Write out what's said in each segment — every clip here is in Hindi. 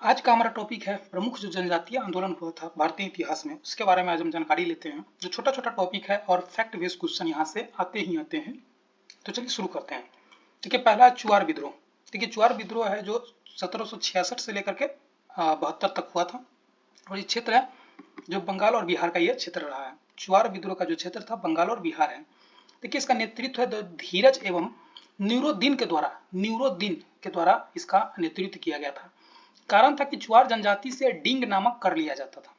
आज का हमारा टॉपिक है प्रमुख जो जनजातीय आंदोलन हुआ था भारतीय इतिहास में, उसके बारे में आज हम जानकारी लेते हैं। जो छोटा छोटा टॉपिक है और फैक्ट बेस्ड क्वेश्चन यहाँ से आते ही आते हैं। तो चलिए शुरू करते हैं। देखिए, पहला चुआर विद्रोह। देखिए, चुआर विद्रोह है जो 1766 से लेकर के 72 तक हुआ था और ये क्षेत्र है जो बंगाल और बिहार का ये क्षेत्र रहा है। चुआर विद्रोह का जो क्षेत्र था बंगाल और बिहार है। देखिए, इसका नेतृत्व है धीरज एवं न्यूरोदीन के द्वारा इसका नेतृत्व किया गया था। कारण था कि चुआर जनजाति से डिंग नामक कर लिया जाता था।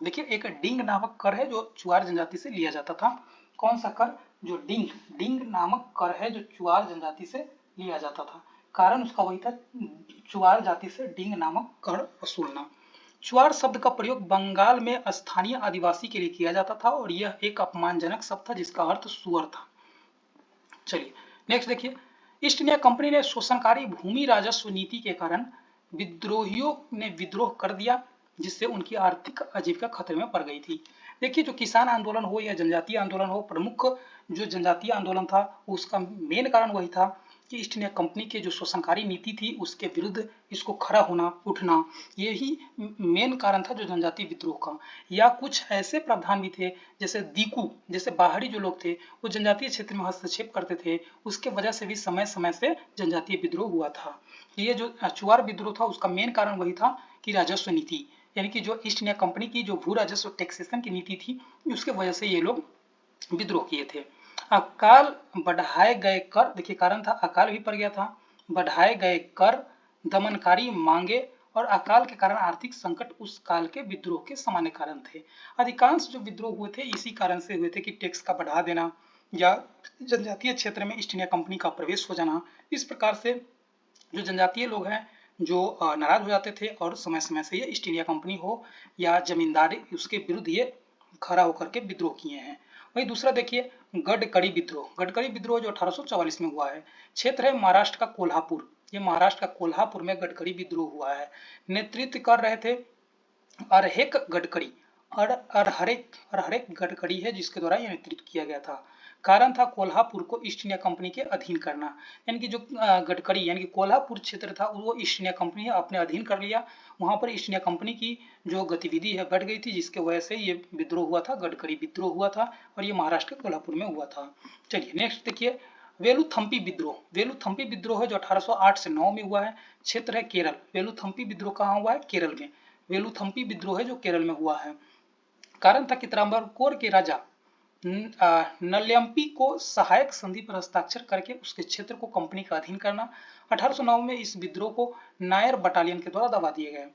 देखिए, एक डिंग नामक कर है जो चुआर जनजाति से लिया जाता था। कौन सा कर? जो डिंग नामक कर है जो चुआर जनजाति से लिया जाता था। कारण उसका वही था, चुआर जाति से डिंग नामक कर वसूलना। चुआर शब्द का प्रयोग बंगाल में स्थानीय आदिवासी के लिए किया जाता था और यह एक अपमानजनक शब्द था जिसका अर्थ सुअर था। चलिए नेक्स्ट देखिए, ईस्ट इंडिया कंपनी ने शोषणकारी भूमि राजस्व नीति के कारण विद्रोहियों ने विद्रोह कर दिया जिससे उनकी आर्थिक आजीविका खतरे में पड़ गई थी। देखिए, जो किसान आंदोलन हो या जनजातीय आंदोलन हो, प्रमुख जो जनजातीय आंदोलन था उसका मेन कारण वही था कि ईस्ट इंडिया कंपनी के जो शोषणकारी नीति थी उसके विरुद्ध इसको खड़ा होना, उठना, यही मेन कारण था जो जनजातीय विद्रोह का। या कुछ ऐसे प्रावधान भी थे जैसे दीकू जैसे बाहरी जो लोग थे वो जनजातीय क्षेत्र में हस्तक्षेप करते थे, उसके वजह से भी समय समय से जनजातीय विद्रोह हुआ था। ये जो चुआर विद्रोह था उसका मेन कारण वही था कि राजस्व नीति, यानी कि जो ईस्ट इंडिया कंपनी की जो भू राजस्व टैक्सेशन की नीति थी उसके वजह से ये लोग विद्रोह किए थे। अकाल बढ़ाए गए कर, देखिए कारण था अकाल भी पड़ गया था, बढ़ाए गए कर, दमनकारी मांगे और अकाल के कारण आर्थिक संकट उस काल के विद्रोह के सामान्य कारण थे। अधिकांश जो विद्रोह हुए थे इसी कारण से हुए थे कि टैक्स का बढ़ा देना या जनजातीय क्षेत्र में ईस्ट इंडिया कंपनी का प्रवेश हो जाना। इस प्रकार से जो जनजातीय लोग हैं जो नाराज हो जाते थे और समय समय से ये ईस्ट इंडिया कंपनी हो या जमींदारी उसके विरुद्ध ये खड़ा होकर के विद्रोह किए हैं। वही दूसरा देखिए, गडकरी विद्रोह। गडकरी विद्रोह जो 1844 में हुआ है, क्षेत्र है महाराष्ट्र का कोल्हापुर। ये महाराष्ट्र का कोल्हापुर में गडकरी विद्रोह हुआ है। नेतृत्व कर रहे थे अरहेक गडकरी। अरहेक गडकरी है जिसके द्वारा यह नेतृत्व किया गया था। कारण था कोल्हापुर को ईस्ट इंडिया कंपनी के अधीन करना, यानी कि जो गडकरी यानी कि कोल्हापुर क्षेत्र था वो ईस्ट इंडिया कंपनी ने अपने अधीन कर लिया। वहां पर ईस्ट इंडिया कंपनी की जो गतिविधि है बढ़ गई थी जिसके वजह से ये विद्रोह हुआ था, गडकरी विद्रोह हुआ था और ये महाराष्ट्र के कोल्हापुर में हुआ था। चलिए नेक्स्ट देखिए, वेलुथम्पी विद्रोह। वेलुथम्पी विद्रोह है जो 1808 से 9 में हुआ है। क्षेत्र है केरल। वेलुथम्पी विद्रोह कहाँ हुआ है? केरल में। वेलुथम्पी विद्रोह है जो केरल में हुआ है। कारण था कि त्रावणकोर के राजा नल्यम्पी को सहायक संधि पर हस्ताक्षर करके उसके क्षेत्र को कंपनी का अधीन करना। 1809 में इस विद्रोह को नायर बटालियन के द्वारा दबा दिए गए।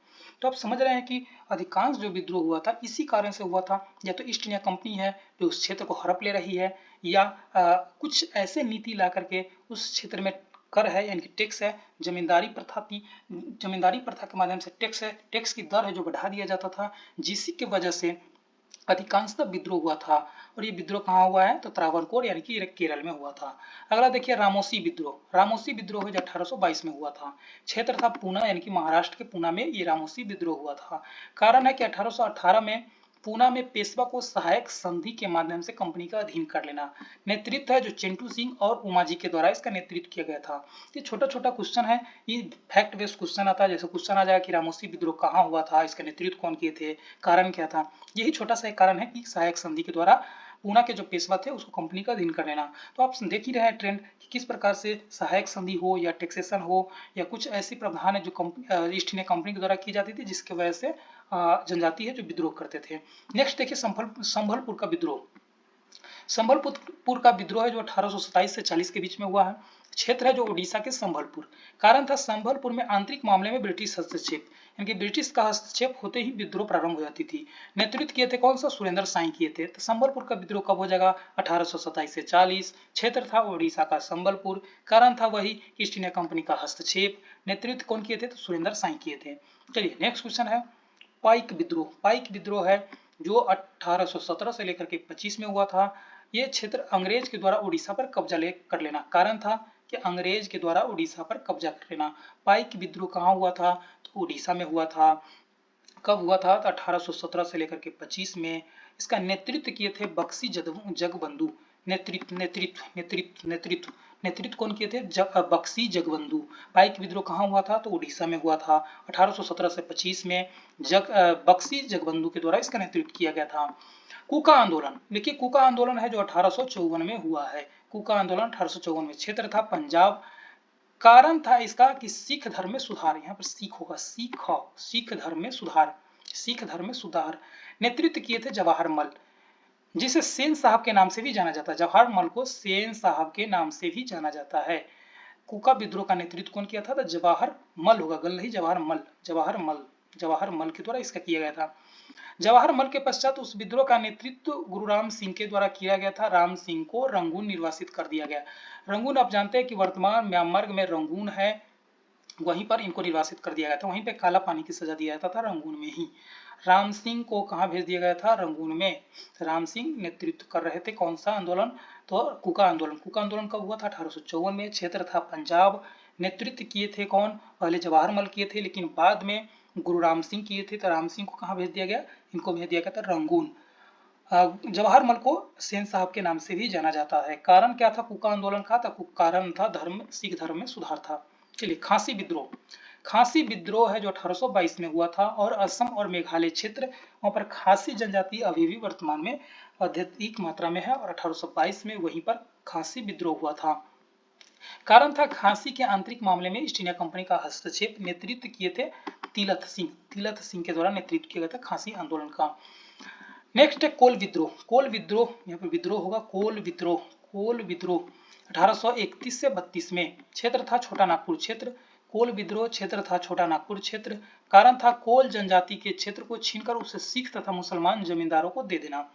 तो आप समझ रहे हैं कि अधिकांश जो विद्रोह हुआ था इसी कारण से हुआ था। या तो ईस्ट इंडिया कंपनी है जो उस क्षेत्र को हड़प ले रही है या कुछ ऐसे नीति ला करके उस क्षेत्र में कर है यानी कि टैक्स है, जमींदारी प्रथा थी, जमींदारी प्रथा के माध्यम से टैक्स है, टैक्स की दर है जो बढ़ा दिया जाता था, जिसकी के वजह से अधिकांशतः विद्रोह हुआ था। और ये विद्रोह कहाँ हुआ है? तो त्रावणकोर यानी कि केरल में हुआ था। अगला देखिए, रामोसी विद्रोह। रामोसी विद्रोह जो 1822 में हुआ था। क्षेत्र था पूना यानी कि महाराष्ट्र के पूना में ये रामोसी विद्रोह हुआ था। कारण है कि 1818 में पूना में पेशवा को सहायक संधि के माध्यम से कंपनी का अधीन कर लेना। नेतृत्व है जो चिंटू सिंह और उमा जी के द्वारा इसका नेतृत्व किया गया था। ये छोटा छोटा क्वेश्चन है, ये फैक्ट बेस्ड क्वेश्चन आता है। जैसे क्वेश्चन आ जाएगा कि रामोसी विद्रोह कहाँ हुआ था, इसका नेतृत्व कौन किए थे, कारण क्या था। यही छोटा सा एक कारण है कि सहायक संधि के द्वारा पूना के जो पेशवा थे उसको कंपनी का अधीन कर लेना। तो आप देख ही रहे हैं ट्रेंड कि किस प्रकार से सहायक संधि हो या टैक्सेशन हो या कुछ ऐसी प्रावधान है जो ईस्ट इंडिया कंपनी के द्वारा की जाती थी जिसकी वजह से जनजाति है जो विद्रोह करते थे। नेक्स्ट देखिए, संभलपुर का विद्रोह। संभलपुर का विद्रोह है जो 1827 से 40 के बीच में हुआ है। क्षेत्र है जो उड़ीसा के संभलपुर। कारण था संभलपुर में आंतरिक मामले में ब्रिटिश हस्तक्षेप, यानी कि ब्रिटिश का हस्तक्षेप होते ही विद्रोह प्रारंभ हो जाती थी। नेतृत्व किए थे कौन सा? सुरेंद्र साई किए थे। तो संभलपुर का विद्रोह कब हो जाएगा? 1827 से 40। क्षेत्र था उड़ीसा का संबलपुर। कारण था वही ईस्ट इंडिया कंपनी का हस्तक्षेप। नेतृत्व कौन किए थे? तो सुरेंद्र साई किए थे। चलिए नेक्स्ट क्वेश्चन है पाइक विद्रोह। पाइक विद्रोह है जो 1817 से लेकर के 25 में हुआ था। ये क्षेत्र अंग्रेज के द्वारा उड़ीसा पर कब्जा कर लेना। कारण था कि अंग्रेज के द्वारा उड़ीसा पर कब्जा कर लेना। पाइक विद्रोह कहाँ हुआ था? तो उड़ीसा में हुआ था। कब हुआ था? तो 1817 से लेकर के 25 में। इसका नेतृत्व किए थे बक्सी जगबंधु। नेतृत्व नेतृत्व नेतृत्व नेतृत्व नेतृत्व कौन किए थे? बक्सी जगबंधु। पाइक विद्रोह कहाँ हुआ था? तो उड़ीसा में हुआ था 1817 से 25 में। बक्सी जगबंधु के द्वारा इसका नेतृत्व किया गया था। कूका आंदोलन, देखिए कूका आंदोलन है जो 1854 में हुआ है। कूका आंदोलन 1854 में, क्षेत्र था पंजाब। कारण था इसका कि सिख धर्म में सुधार, यहाँ पर सीख होगा, सिख धर्म में सुधार, सिख धर्म में सुधार। नेतृत्व किए थे जवाहर मल, जिसे सेन साहब के नाम से भी जाना जाता है। जवाहर मल को सेन साहब के नाम से भी जाना जाता है। कूका विद्रोह का नेतृत्व कौन किया था? तो जवाहर मल होगा, गल नहीं, जवाहर मल, जवाहर मल के द्वारा इसका किया गया था। जवाहर मल के पश्चात उस विद्रोह का नेतृत्व गुरु राम सिंह के द्वारा किया गया था। राम सिंह को रंगून निर्वासित कर दिया गया। रंगून आप जानते हैं कि वर्तमान म्यांमार में रंगून है, वहीं पर इनको निर्वासित कर दिया गया था। वहीं पे काला पानी की सजा दिया जाता था रंगून में ही। राम सिंह को कहाँ भेज दिया गया था? रंगून में। राम सिंह नेतृत्व कर रहे थे कौन सा आंदोलन? तो कूका आंदोलन। कूका आंदोलन कब हुआ था? 1854 में। क्षेत्र था पंजाब। नेतृत्व किए थे कौन? पहले जवाहर मल किए थे, लेकिन बाद में गुरु राम सिंह किए थे। तो राम सिंह को कहाँ भेज दिया गया? इनको भेज दिया गया था रंगून। जवाहर मल को सेन साहब के नाम से भी जाना जाता है। कारण क्या था कूका आंदोलन का? तो कारण था सिख धर्म में सुधार था। चलिए, खासी विद्रोह। खासी विद्रोह है जो 1822 में हुआ था, और असम और मेघालय क्षेत्र, वहां पर खासी जनजाति अभी भी वर्तमान में अधिक मात्रा में है, और 1822 में वहीं पर खासी विद्रोह हुआ था। कारण था खासी के आंतरिक मामले में ईस्ट इंडिया कंपनी का हस्तक्षेप। नेतृत्व किए थे तिलत सिंह के द्वारा नेतृत्व किया गया था खासी आंदोलन का। नेक्स्ट है कोल विद्रोह। कोल विद्रोह, यहाँ पर विद्रोह होगा कोल विद्रोह 1831 से 32 में। क्षेत्र था छोटा नागपुर क्षेत्र। कोल विद्रोह क्षेत्र था छोटा नागपुर क्षेत्र। कारण था कोल जनजाति के क्षेत्र को छीनकर उसे सिख तथा मुसलमान जमींदारों को दे देना।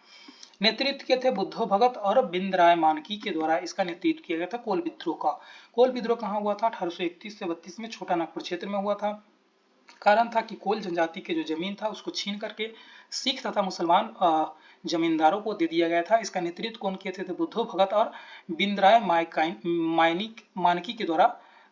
नेतृत्व किए थे बुद्धो भगत और बिंदराय मानकी के द्वारा इसका नेतृत्व किया गया था कोल विद्रोह का। कोल विद्रोह कहाँ हुआ था? 1831 से 32 में छोटा नागपुर क्षेत्र में हुआ था। कारण था कि कोल जनजाति के जो जमीन था उसको छीन करके सिख तथा मुसलमान जमींदारों को दे दिया गया था। इसका नेतृत्व कौन किए थे? तो बुद्धो भगत और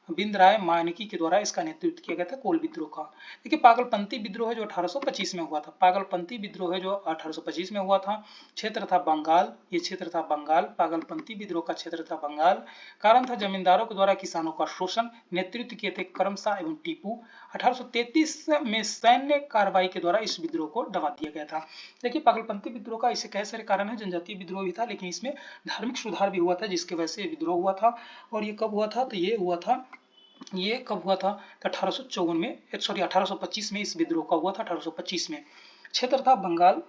बिंदराय मानकी के द्वारा इसका नेतृत्व किया गया था कोल विद्रोह का। देखिए, पागलपंथी विद्रोह है जो 1825 में हुआ था। पागलपंथी विद्रोह है जो 1825 में हुआ था। क्षेत्र था बंगाल, ये क्षेत्र था बंगाल। पागलपंथी विद्रोह का क्षेत्र था बंगाल। कारण था जमींदारों के द्वारा किसानों का शोषण। नेतृत्व किए थे करमशाह एवं टीपू। 1833 में सैन्य कार्रवाई के द्वारा इस विद्रोह को दबा दिया गया था। देखिए, पागलपंथी विद्रोह का इससे कई सारे कारण है। जनजातीय विद्रोह भी था, लेकिन इसमें धार्मिक सुधार भी हुआ था, जिसके वजह से विद्रोह हुआ था। और ये कब हुआ था? तो ये कब हुआ था? तो 1854 में, सॉरी 1825 में इस विद्रोह का हुआ था। 1825 में। क्षेत्र था बंगाल।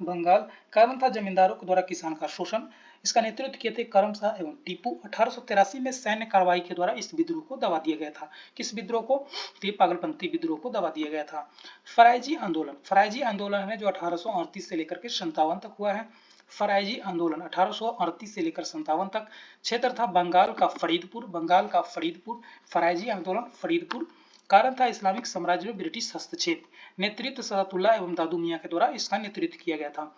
कारण था जमींदारों के द्वारा किसान का शोषण। इसका नेतृत्व किए थे करमशाह एवं टीपू। 1883 में सैन्य कार्रवाई के द्वारा इस विद्रोह को दबा दिया गया था। किस विद्रोह को? पागलपंथी विद्रोह को दबा दिया गया था। फराइजी आंदोलन है जो 1838 से लेकर के 57 तक हुआ है। फराइजी आंदोलन 1838 से लेकर 57 तक। क्षेत्र था बंगाल का फरीदपुर। फराइजी आंदोलन फरीदपुर। कारण था इस्लामिक साम्राज्य में ब्रिटिश हस्तक्षेप। नेतृत्व सदातुल्लाह एवं दादू मियां के द्वारा इसका नेतृत्व किया गया था।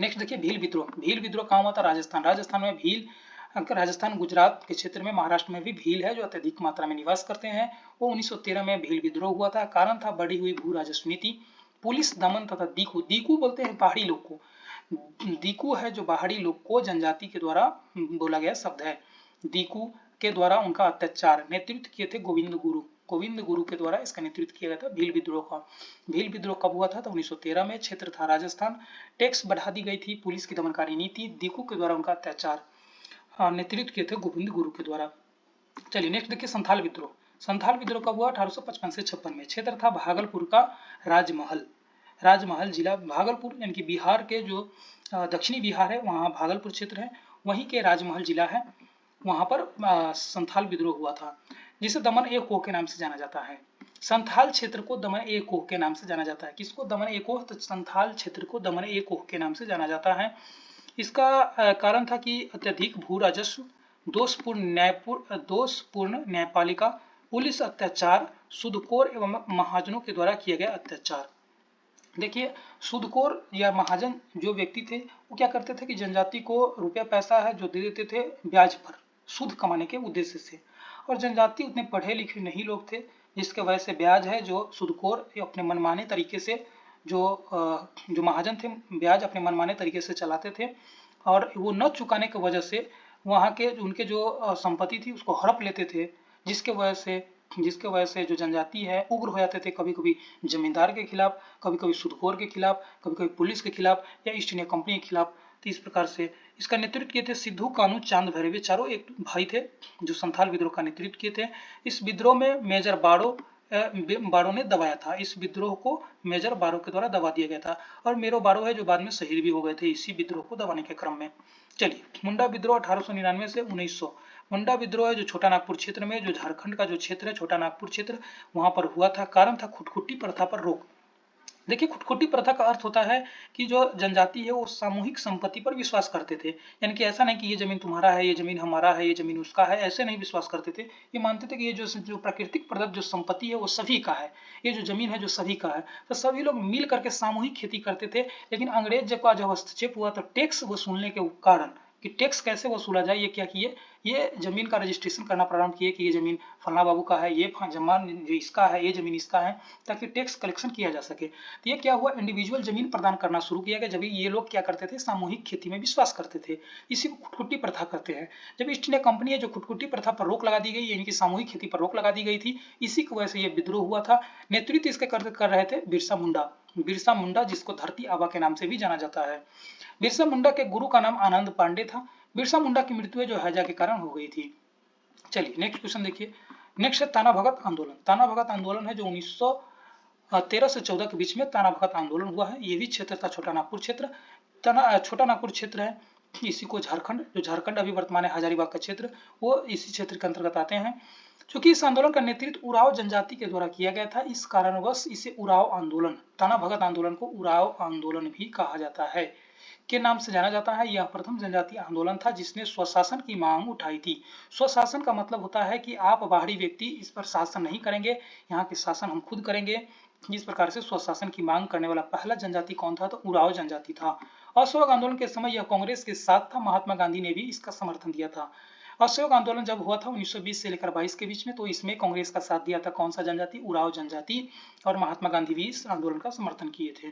नेक्स्ट देखिए भील विद्रोह कहाँ हुआ था? राजस्थान में भील। राजस्थान, गुजरात के क्षेत्र में, महाराष्ट्र में भी भील है जो अत्यधिक मात्रा में निवास करते हैं। वो 1913 में भील विद्रोह हुआ था। कारण था बढ़ी हुई भू राजस्व नीति, पुलिस दमन तथा दीकू बोलते हैं पहाड़ी लोग को। दीकू है जो पहाड़ी लोग को जनजाति के द्वारा बोला गया शब्द है। दीकू के द्वारा उनका अत्याचार। नेतृत्व किए थे गोविंद गुरु के द्वारा इसका नेतृत्व किया गया था भील विद्रोह का। भील विद्रोह कब हुआ था? तो 1913 में। क्षेत्र था राजस्थान। टैक्स बढ़ा दी गई थी, पुलिस की दमनकारी नीति, दीकू के द्वारा उनका अत्याचार। नेतृत्व किए थे गोविंद गुरु के द्वारा। चलिए नेक्स्ट देखिए संथाल विद्रोह कब हुआ? 1855 से 56 में। क्षेत्र था भागलपुर का राजमहल जिला। भागलपुर यानी कि बिहार के जो दक्षिणी बिहार है, वहाँ भागलपुर क्षेत्र है, वहीं के राजमहल जिला है, वहां पर संथाल विद्रोह हुआ था, जिसे दमन ए कोह के नाम से जाना जाता है। संथाल क्षेत्र को दमन ए कोह के नाम से जाना जाता है। किसको? दमन ए कोह। तो संथाल क्षेत्र को दमन ए कोह के नाम से जाना जाता है। इसका कारण था कि अत्यधिक भू राजस्व, दोषपूर्ण न्यायपालिका, पुलिस अत्याचार, सुदकोर एवं महाजनों के द्वारा किया गया अत्याचार। देखिए, सुदकोर या महाजन जो व्यक्ति थे वो क्या करते थे कि जनजाति को रुपया पैसा है जो दे देते थे ब्याज पर, सुद कमाने के उद्देश्य से। और जनजाति उतने पढ़े लिखे नहीं लोग थे, जिसके वजह से ब्याज है जो सुदकोर अपने मनमाने तरीके से जो महाजन थे ब्याज अपने मनमाने तरीके से चलाते थे, और वो न चुकाने की वजह से वहाँ के उनके जो संपत्ति थी उसको हड़प लेते थे, जिसके वजह से जो जनजाति है उग्र हो जाते थे, कभी कभी जमींदार के खिलाफ, कभी कभी सूदखोर के खिलाफ, कभी कभी पुलिस के खिलाफ या ईस्ट इंडिया कंपनी के खिलाफ। तो इस प्रकार से इसका नेतृत्व किए थे सिद्धू, कानू, चांद भैरव, ये चारों एक भाई थे जो संथाल विद्रोह का नेतृत्व किए थे। इस विद्रोह में मेजर बाड़ो ने दबाया था। इस विद्रोह को मेजर बाड़ो के द्वारा दबा दिया गया था और मेरो बाड़ो है जो बाद में शहीद भी हो गए थे इसी विद्रोह को दबाने के क्रम में। चलिए, मुंडा विद्रोह 1899 से 1900। मुंडा विद्रोह है जो छोटा नागपुर क्षेत्र में, जो झारखंड का जो क्षेत्र है छोटा नागपुर क्षेत्र, वहां पर हुआ था। कारण था खुटखुटी प्रथा पर रोक। देखिए, खुटखुटी प्रथा का अर्थ होता है कि जो जनजाति है वो सामूहिक संपत्ति पर विश्वास करते थे, यानी कि ऐसा नहीं कि ये जमीन तुम्हारा है, ये जमीन हमारा है, ये जमीन उसका है, ऐसे नहीं विश्वास करते थे। ये मानते थे कि ये जो प्राकृतिक प्रदत्त जो संपत्ति है वो सभी का है, ये जो जमीन है जो सभी का है। तो सभी लोग मिल करके सामूहिक खेती करते थे। लेकिन अंग्रेज जब हस्तक्षेप हुआ तो टैक्स वसूलने के कारण कि टैक्स कैसे वसूला जाए, ये क्या किए, ये जमीन का रजिस्ट्रेशन करना प्रारंभ किए कि ये जमीन फलना बाबू का है, ये जमान जो इसका है, ये जमीन इसका है, ताकि टैक्स कलेक्शन किया जा सके। तो ये क्या हुआ, इंडिविजुअल जमीन प्रदान करना शुरू किया गया। जब ये लोग क्या करते थे, सामूहिक खेती में विश्वास करते थे। इसी को खुटकुटी प्रथा करते हैं। जब ईस्ट इंडिया कंपनी है जो खुटकुटी प्रथा पर रोक लगा दी गई, यानी कि सामूहिक खेती पर रोक लगा दी गई थी, इसी की वजह से ये विद्रोह हुआ था। नेतृत्व इसके कर रहे थे बिरसा मुंडा। बिरसा मुंडा जिसको धरती आबा के नाम से भी जाना जाता है। बिरसा मुंडा के गुरु का नाम आनंद पांडे था। बिरसा मुंडा की मृत्यु जो हैजा के कारण हो गई थी। चलिए नेक्स्ट क्वेश्चन देखिए। नेक्स्ट है ताना भगत आंदोलन। ताना भगत आंदोलन है जो 1913 से 14 के बीच में ताना भगत आंदोलन हुआ है। ये भी क्षेत्र था छोटा नागपुर क्षेत्र। छोटा नागपुर क्षेत्र है, इसी को झारखंड अभी वर्तमान है हजारीबाग का क्षेत्र, वो इसी क्षेत्र के अंतर्गत आते हैं। चूंकि इस आंदोलन का नेतृत्व उराव जनजाति के द्वारा किया गया था, इस कारणवश इसे उराव आंदोलन, ताना भगत आंदोलन को उराव आंदोलन भी कहा जाता है के नाम से जाना जाता है। यह प्रथम जनजातीय आंदोलन था जिसने स्वशासन की मांग उठाई थी। स्वशासन का मतलब होता है कि आप बाहरी व्यक्ति इस पर शासन नहीं करेंगे, यहाँ के शासन हम खुद करेंगे। इस प्रकार से स्वशासन की मांग करने वाला पहला जनजाति कौन था, तो उराव जनजाति था। असहयोग आंदोलन के समय यह कांग्रेस के साथ था। महात्मा गांधी ने भी इसका समर्थन दिया था। असहयोग आंदोलन जब हुआ था 1920 से लेकर 22 के बीच में, तो इसमें कांग्रेस का साथ दिया था कौन सा जनजाति, उराव जनजाति, और महात्मा गांधी भी इस आंदोलन का समर्थन किए थे।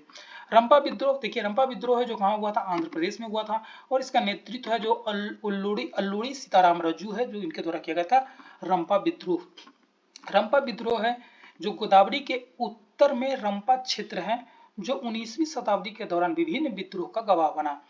रंपा विद्रोह, देखिए रंपा विद्रोह है जो कहाँ हुआ था, आंध्र प्रदेश में हुआ था, और इसका नेतृत्व है जो अल्लूरी सीताराम राजू है, जो इनके द्वारा किया गया था रंपा विद्रोह। रंपा विद्रोह है जो गोदावरी के उत्तर में रंपा क्षेत्र है, जो 19वीं शताब्दी के दौरान विभिन्न विद्रोह का गवाह बना।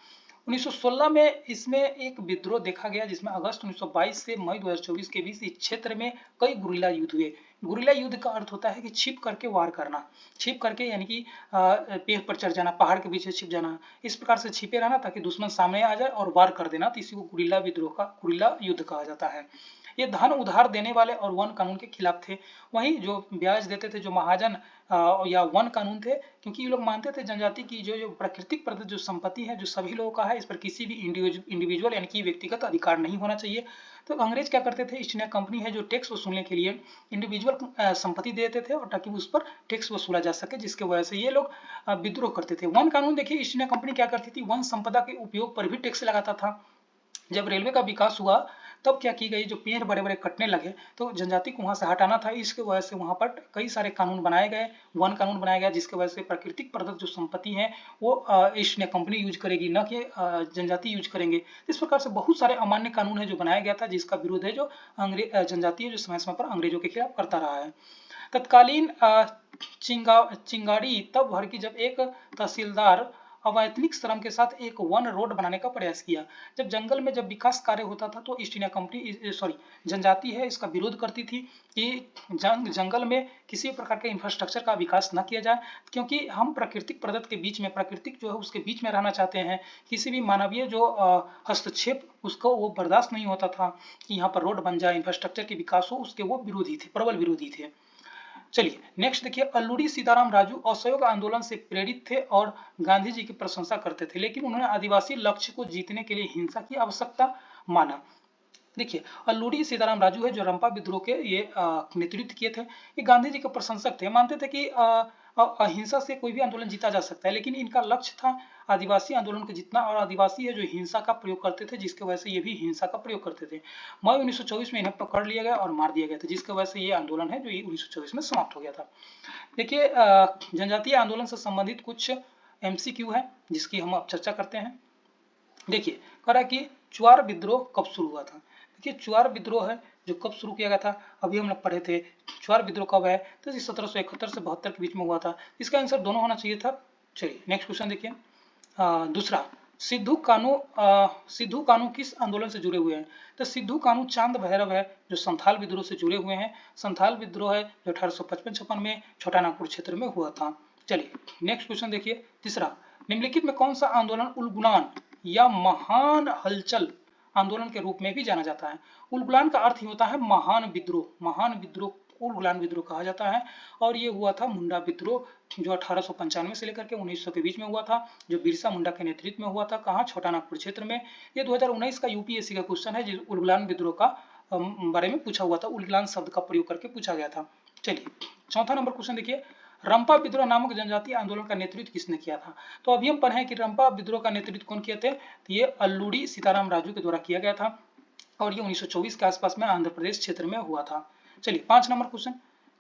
1916 में इसमें एक विद्रोह देखा गया जिसमें अगस्त 1922 से मई 2024 के बीच इस क्षेत्र में कई गुरिल्ला युद्ध हुए। गुरिल्ला युद्ध का अर्थ होता है कि छिप करके वार करना, छिप करके यानी कि पेड़ पर चढ़ जाना, पहाड़ के पीछे छिप जाना, इस प्रकार से छिपे रहना ताकि दुश्मन सामने आ जाए और वार कर देना। तो इसी को गुरिल्ला विद्रोह का गुरिल्ला युद्ध कहा जाता है। ये धन उधार देने वाले और वन कानून के खिलाफ थे। वहीं जो ब्याज देते थे जो महाजन या वन कानून थे, क्योंकि ये लोग मानते थे जनजाति की जो प्राकृतिक प्रदत्त जो संपत्ति है जो सभी लोगों का है, इस पर किसी भी इंडिविजुअल यानी कि व्यक्तिगत अधिकार नहीं होना चाहिए। तो अंग्रेज क्या करते थे, ईस्ट इंडिया कंपनी है जो टैक्स वसूलने के लिए इंडिविजुअल संपत्ति देते थे और ताकि उस पर टैक्स वसूला जा सके, जिसके वजह से ये लोग विद्रोह करते थे। वन कानून देखिए, ईस्ट इंडिया कंपनी क्या करती थी, वन संपदा के उपयोग पर भी टैक्स लगाता था। जब रेलवे का विकास हुआ तब क्या की गई, जो पेड़ बड़े बड़े कटने लगे तो जनजाति को वहां से हटाना था, इसके वजह से वहां पर कई सारे कानून बनाए गए, वन कानून बनाया गया, जिसके वजह से प्राकृतिक प्रदत्त जो संपत्ति है वो ईस्ट इंडिया कंपनी यूज करेगी, न कि जनजाति यूज करेंगे। इस प्रकार से बहुत सारे अमान्य कानून है जो बनाया गया था, जिसका विरोध है जो जनजाति है जो समय समय पर अंग्रेजों के खिलाफ करता रहा है। तत्कालीन चिंगारी तब भर की जब एक तहसीलदार अवैतनिक श्रम के साथ एक वन रोड बनाने का प्रयास किया। जब जंगल में जब विकास कार्य होता था तो ईस्ट इंडिया कंपनी जनजाति है इसका विरोध करती थी कि जंगल में किसी प्रकार के इंफ्रास्ट्रक्चर का विकास न किया जाए, क्योंकि हम प्राकृतिक प्रदत्त के बीच में, प्राकृतिक जो है उसके बीच में रहना चाहते हैं। किसी भी मानवीय जो हस्तक्षेप उसको वो बर्दाश्त नहीं होता था कि यहाँ पर रोड बन जाए, इंफ्रास्ट्रक्चर के विकास हो, उसके वो विरोधी थे, प्रबल विरोधी थे। चलिए नेक्स्ट देखिए, अल्लूरी सीताराम राजू असहयोग आंदोलन से प्रेरित थे और गांधी जी की प्रशंसा करते थे, लेकिन उन्होंने आदिवासी लक्ष्य को जीतने के लिए हिंसा की आवश्यकता माना। देखिए, अल्लूरी सीताराम राजू है जो रंपा विद्रोह के ये नेतृत्व किए थे, ये गांधी जी के प्रशंसक थे, मानते थे कि अहिंसा से कोई भी आंदोलन जीता जा सकता है, लेकिन इनका लक्ष्य था आदिवासी आंदोलन को जीतना, और आदिवासी है जो हिंसा का प्रयोग करते थे, जिसके वजह से ये भी हिंसा का प्रयोग करते थे। मई 1924 में इन्हें पकड़ लिया गया और मार दिया गया था, जिसके वजह से ये आंदोलन है जो 1924 में समाप्त हो गया था। देखिए, जनजातीय आंदोलन से संबंधित कुछ MCQ है जिसकी हम अब चर्चा करते हैं। देखिए, कह रहा कि च्वार विद्रोह कब शुरू हुआ था? देखिए च्वार विद्रोह है जो कब शुरू किया गया था, अभी हम लोग पढ़े थे। च्वार विद्रोह कब है? तो 1771 से 72 के बीच में हुआ था। इसका आंसर दोनों होना चाहिए था। चलिए नेक्स्ट क्वेश्चन देखिए। दूसरा, सिद्धू कानू किस आंदोलन से जुड़े हुए हैं? तो सिद्धू कानू चांद भैरव है जो संथाल विद्रोह से जुड़े हुए हैं। संथाल विद्रोह है जो 1855-56 में छोटा नागपुर क्षेत्र में हुआ था। चलिए नेक्स्ट क्वेश्चन देखिए। तीसरा, निम्नलिखित में कौन सा आंदोलन उलगुलान या महान हलचल आंदोलन के रूप में भी जाना जाता है? उलगुलान का अर्थ ही होता है महान विद्रोह। महान विद्रोह उलगुलान विद्रोह कहा जाता है। और ये हुआ था मुंडा विद्रोह जो 1895 से लेकर के 1900 के बीच में हुआ था, जो बिरसा मुंडा के नेतृत्व में हुआ था। कहाँ? छोटा नागपुर क्षेत्र में। ये 2019 का यूपीएससी का क्वेश्चन है जो उलगुलान विद्रोह का बारे में पूछा हुआ था। उलगुलान शब्द का प्रयोग करके पूछा गया था। चलिए चौथा नंबर क्वेश्चन देखिए। रंपा विद्रोह नामक जनजातीय आंदोलन का नेतृत्व किसने किया था? तो अभी हम पढ़े हैं कि रंपा विद्रोह का नेतृत्व कौन किए थे? तो ये अल्लूड़ी सीताराम राजू के द्वारा किया गया था और ये 1924 के आसपास में आंध्र प्रदेश क्षेत्र में हुआ था। चलिए 5 नंबर क्वेश्चन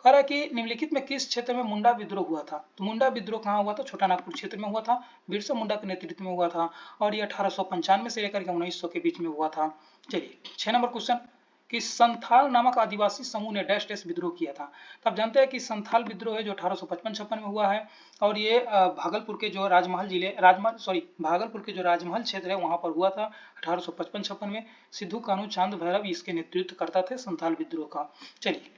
कह रहा है कि निम्नलिखित में किस क्षेत्र में मुंडा विद्रोह हुआ था? तो मुंडा विद्रोह कहाँ हुआ था? छोटा नागपुर क्षेत्र में हुआ था। बिरसा मुंडा के नेतृत्व में हुआ था और ये 1895 से लेकर के 1900 के बीच में हुआ था। चलिए 6 नंबर क्वेश्चन कि संथाल नामक आदिवासी समूह ने डैश डैश विद्रोह किया था। तो आप जानते हैं कि संथाल विद्रोह है जो 1855-56 में हुआ है और ये भागलपुर के जो भागलपुर के जो राजमहल क्षेत्र है वहां पर हुआ था 1855-56 में। सिद्धू कानू चांद भैरव इसके नेतृत्व करता थे संथाल विद्रोह का। चलिए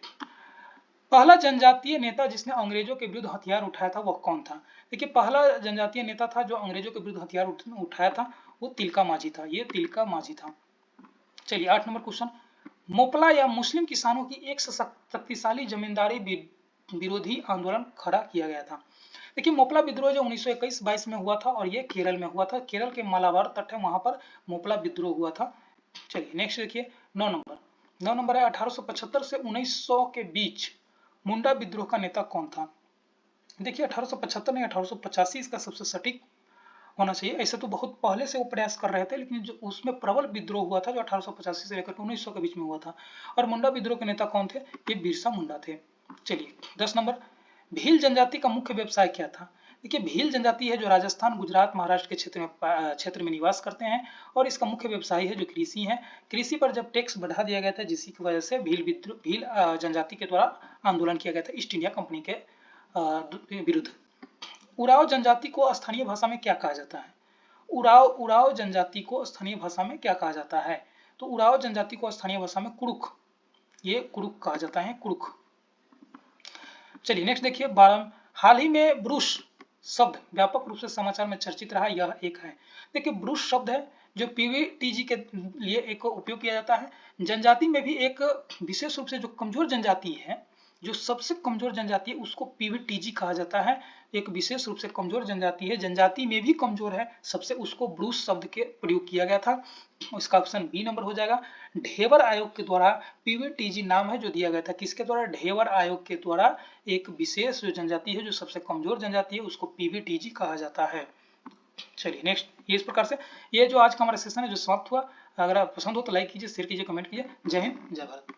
पहला जनजातीय नेता जिसने अंग्रेजों के विरुद्ध हथियार उठाया था वह कौन था? देखिए पहला जनजातीय नेता था जो अंग्रेजों के विरुद्ध हथियार उठाया था वो तिलका माझी था। ये तिलका माझी था। चलिए 8 नंबर क्वेश्चन, मोपला या मुस्लिम किसानों की एक शक्तिशाली जमींदारी विरोधी आंदोलन खड़ा किया गया था। देखिए मोपला विद्रोह जो 1921-22 में हुआ था और ये केरल में हुआ था। केरल के मालाबार तट है वहां पर मोपला विद्रोह हुआ था। चलिए नेक्स्ट देखिए 9 नंबर है 1875 से 1900 के बीच मुंडा विद्रोह का नेता कौन था? देखिए 1875 नहीं 1885 इसका सबसे सटीक होना चाहिए। ऐसे तो बहुत पहले से वो प्रयास कर रहे थे लेकिन जो उसमें प्रबल विद्रोह हुआ था जो 1885 से लेकर 1900 के बीच में हुआ था। और मुंडा विद्रोह के नेता कौन थे? ये बिरसा मुंडा थे। चलिए 10 नंबर, भील जनजाति का मुख्य व्यवसाय क्या था? देखिए भील जनजाति है जो राजस्थान गुजरात महाराष्ट्र के क्षेत्र में निवास करते हैं और इसका मुख्य व्यवसाय है जो कृषि है। कृषि पर जब टैक्स बढ़ा दिया गया था जिसकी वजह से भील जनजाति के द्वारा आंदोलन किया गया था ईस्ट इंडिया कंपनी के विरुद्ध। उराव जनजाति को स्थानीय भाषा में क्या कहा जाता है? उराव जनजाति को स्थानीय भाषा में क्या कहा जाता है? तो उराव जनजाति को स्थानीय भाषा में कुड़ुक, ये कुड़ुक कहा जाता है, कुड़ुक। चलिए नेक्स्ट देखिए 12, हाल ही में ब्रूस शब्द व्यापक रूप से समाचार में चर्चित रहा, यह एक है। देखिए ब्रूस शब्द है जो पीवीटीजी के लिए एक उपयोग किया जाता है। जनजाति में भी एक विशेष रूप से जो कमजोर जनजाति है, जो सबसे कमजोर जनजाति है उसको पीवीटीजी कहा जाता है। एक विशेष रूप से कमजोर जनजाति है, जनजाति में भी कमजोर है सबसे, उसको ब्रूस शब्द के प्रयोग किया गया था। इसका ऑप्शन बी नंबर हो जाएगा। ढेबर आयोग के द्वारा पीवीटीजी नाम है जो दिया गया था, किसके द्वारा? ढेबर आयोग के द्वारा एक विशेष जो जनजाति है जो सबसे कमजोर जनजाति है उसको पीवीटीजी कहा जाता है। चलिए नेक्स्ट, ये इस प्रकार से ये जो आज का हमारा सेशन है जो समाप्त हुआ। अगर आप पसंद हो तो लाइक कीजिए, शेयर कीजिए, कमेंट कीजिए। जय हिंद, जय भारत।